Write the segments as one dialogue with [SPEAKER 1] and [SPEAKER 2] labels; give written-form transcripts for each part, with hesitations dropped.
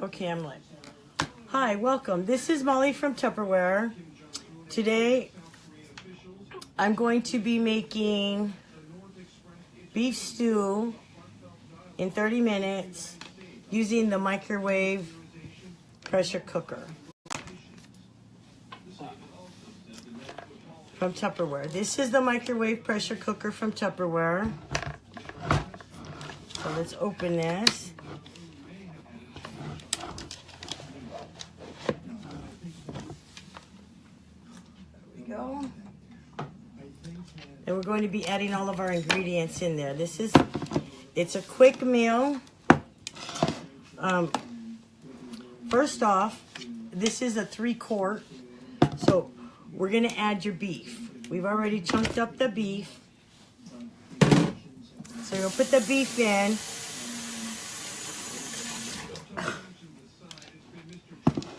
[SPEAKER 1] Okay, I'm live. Hi, welcome. This is Molly from Tupperware. Today, I'm going to be making beef stew in 30 minutes using the microwave pressure cooker from Tupperware. This is the microwave pressure cooker from Tupperware. So let's open this. Go. And we're going to be adding all of our ingredients in there. It's a quick meal. First off, this is a 3-quart. So we're going to add your beef. We've already chunked up the beef. So you'll put the beef in.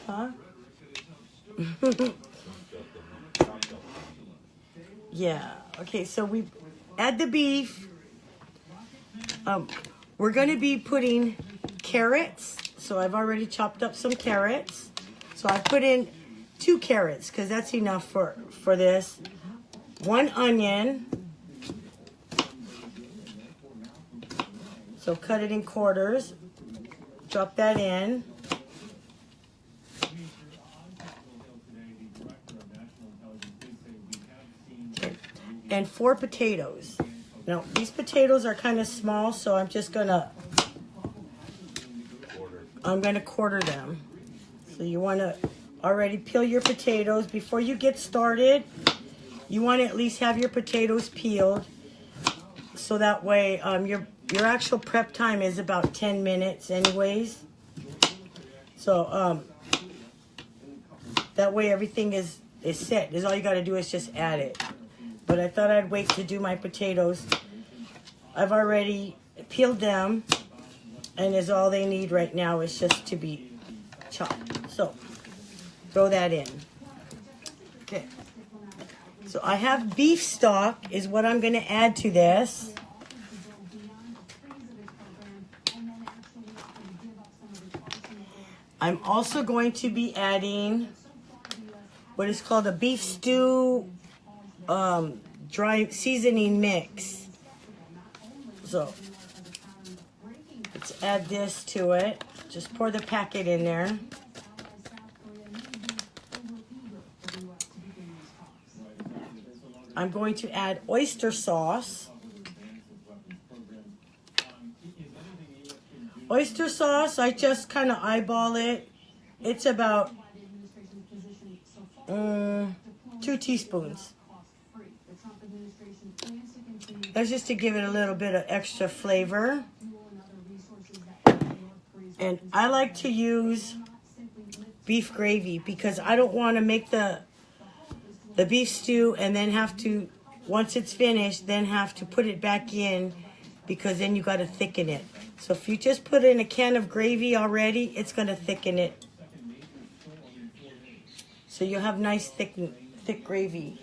[SPEAKER 1] Huh? Yeah, okay, so we add the beef. We're going to be putting carrots. So I've already chopped up some carrots. So I put in 2 carrots because that's enough for this. 1 onion. So cut it in quarters. Drop that in. And 4 potatoes. Now, these potatoes are kind of small, so I'm gonna quarter them. So you wanna already peel your potatoes. Before you get started, you wanna at least have your potatoes peeled. So that way, your actual prep time is about 10 minutes anyways. So, that way everything is set. All you gotta do is just add it. But I thought I'd wait to do my potatoes. I've already peeled them, and is all they need right now is just to be chopped. So, throw that in. Okay. So I have beef stock is what I'm going to add to this. I'm also going to be adding what is called a beef stew dry seasoning mix. So let's add this to it. Just pour the packet in there. I'm going to add oyster sauce. Oyster sauce, I just kind of eyeball it. It's about 2 teaspoons. That's just to give it a little bit of extra flavor. And I like to use beef gravy because I don't want to make the beef stew and then have to, once it's finished, then have to put it back in because then you got to thicken it. So if you just put in a can of gravy already, it's going to thicken it. So you'll have nice thick gravy.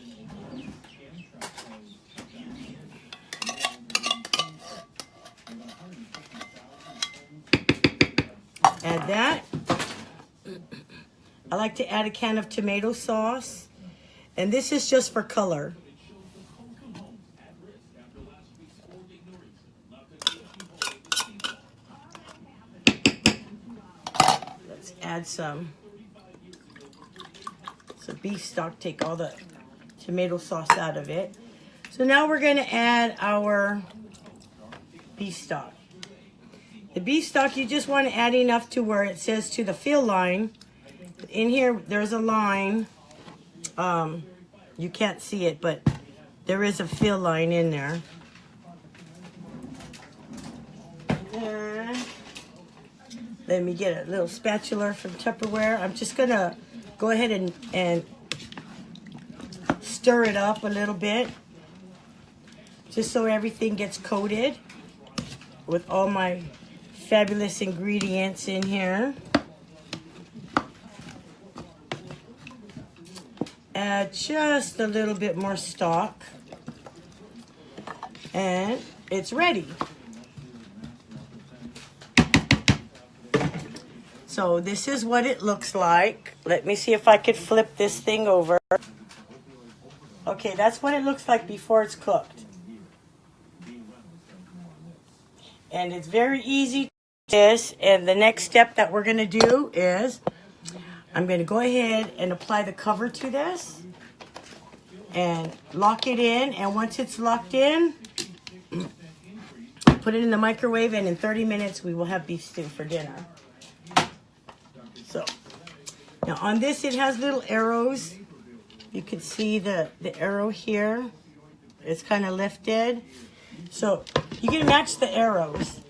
[SPEAKER 1] Add that. I like to add a can of tomato sauce. And this is just for color. Let's add some beef stock, take all the tomato sauce out of it. So now we're going to add our beef stock. The beef stock, you just want to add enough to where it says to the fill line. In here, there's a line. You can't see it, but there is a fill line in there. And let me get a little spatula from Tupperware. I'm just going to go ahead and stir it up a little bit, just so everything gets coated with all my fabulous ingredients in here. Add just a little bit more stock, and it's ready. So this is what it looks like. Let me see if I could flip this thing over. Okay, that's what it looks like before it's cooked. And it's very easy to do this. And the next step that we're going to do is I'm going to go ahead and apply the cover to this and lock it in. And once it's locked in, put it in the microwave, and in 30 minutes we will have beef stew for dinner. So now on this, it has little arrows. You can see the arrow here. It's kind of lifted. So you can match the arrows.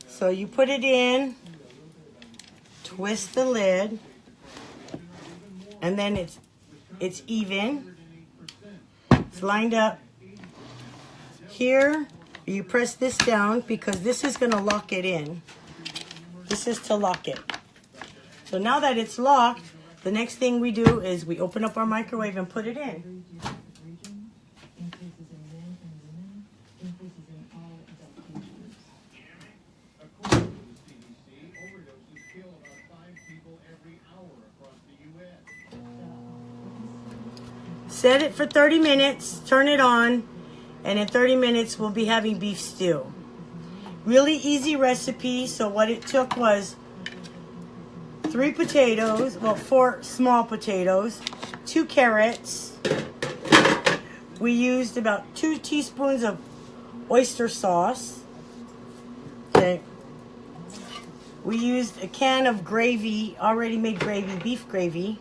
[SPEAKER 1] So you put it in, twist the lid, and then it's even. It's lined up. Here, you press this down because this is going to lock it in. This is to lock it. So now that it's locked, the next thing we do is we open up our microwave and put it in. Set it for 30 minutes, turn it on, and in 30 minutes we'll be having beef stew. Really easy recipe. So what it took was 3 potatoes, well, 4 small potatoes, 2 carrots. We used about 2 teaspoons of oyster sauce. Okay. We used a can of gravy, already made gravy, beef gravy.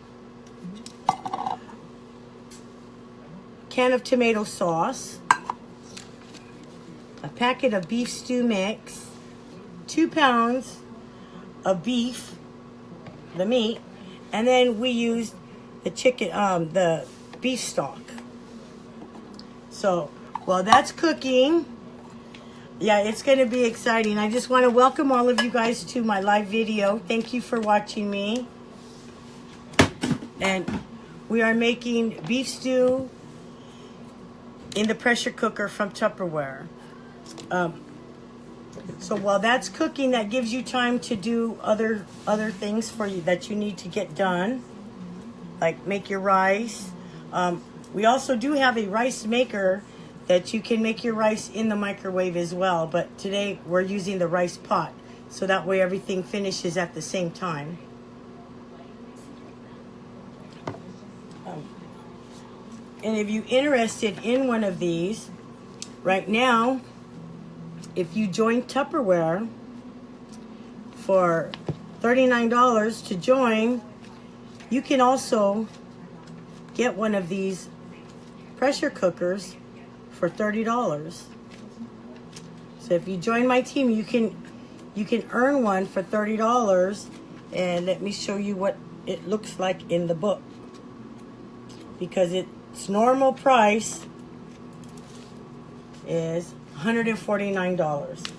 [SPEAKER 1] Can of tomato sauce. A packet of beef stew mix. 2 pounds of beef, the meat, and then we used the chicken, the beef stock. So while that's cooking, yeah, it's going to be exciting. I just want to welcome all of you guys to my live video. Thank you for watching me. And we are making beef stew in the pressure cooker from Tupperware. So while that's cooking, that gives you time to do other things for you that you need to get done, like make your rice. We also do have a rice maker that you can make your rice in the microwave as well, but today we're using the rice pot, so that way everything finishes at the same time. And if you're interested in one of these, right now, if you join Tupperware for $39 to join, you can also get one of these pressure cookers for $30. So if you join my team, you can earn one for $30. And let me show you what it looks like in the book, because its normal price is $149.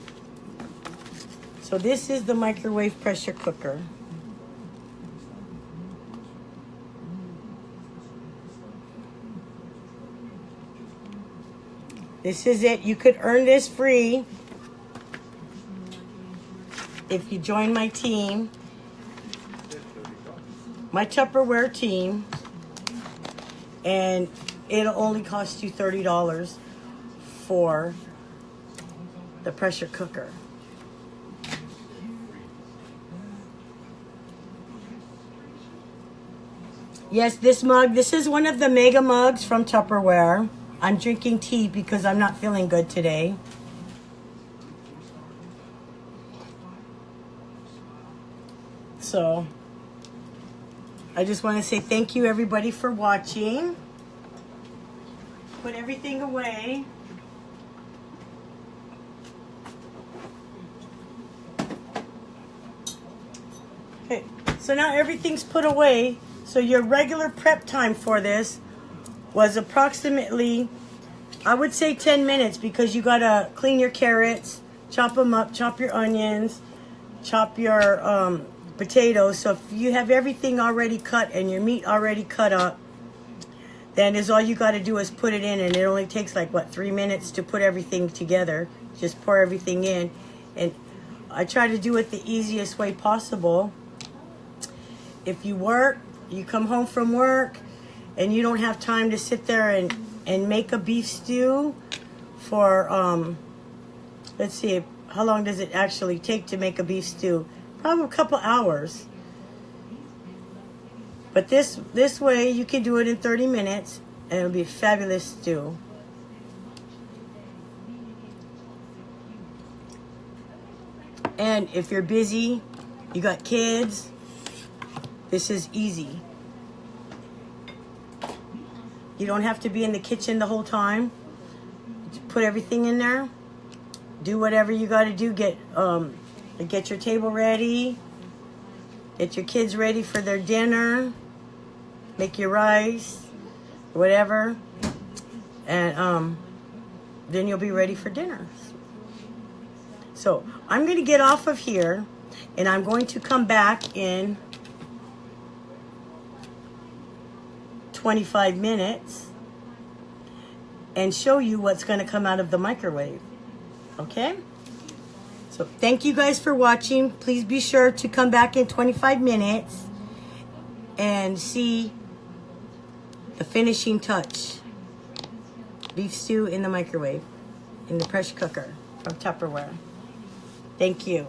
[SPEAKER 1] So this is the microwave pressure cooker. This is it. You could earn this free if you join my team, my Tupperware team, and it'll only cost you $30 for the pressure cooker. Yes, this mug, this is one of the mega mugs from Tupperware. I'm drinking tea because I'm not feeling good today. So I just want to say thank you everybody for watching. Put everything away. Okay, so now everything's put away. So your regular prep time for this was approximately, I would say 10 minutes, because you gotta clean your carrots, chop them up, chop your onions, chop your potatoes. So if you have everything already cut and your meat already cut up, then is all you got to do is put it in, and it only takes like, what, 3 minutes to put everything together. Just pour everything in, and I try to do it the easiest way possible. if you work, you come home from work, and you don't have time to sit there and make a beef stew for, let's see, how long does it actually take to make a beef stew? Probably a couple hours. But this way, you can do it in 30 minutes, and it'll be a fabulous stew. And if you're busy, you got kids, this is easy. You don't have to be in the kitchen the whole time. Put everything in there. Do whatever you got to do. Get your table ready. Get your kids ready for their dinner. Make your rice, whatever. And then you'll be ready for dinner. So I'm going to get off of here, and I'm going to come back in 25 minutes and show you what's going to come out of the microwave. Okay? So thank you guys for watching. Please be sure to come back in 25 minutes and see the finishing touch. Beef stew in the microwave, in the pressure cooker from Tupperware. Thank you.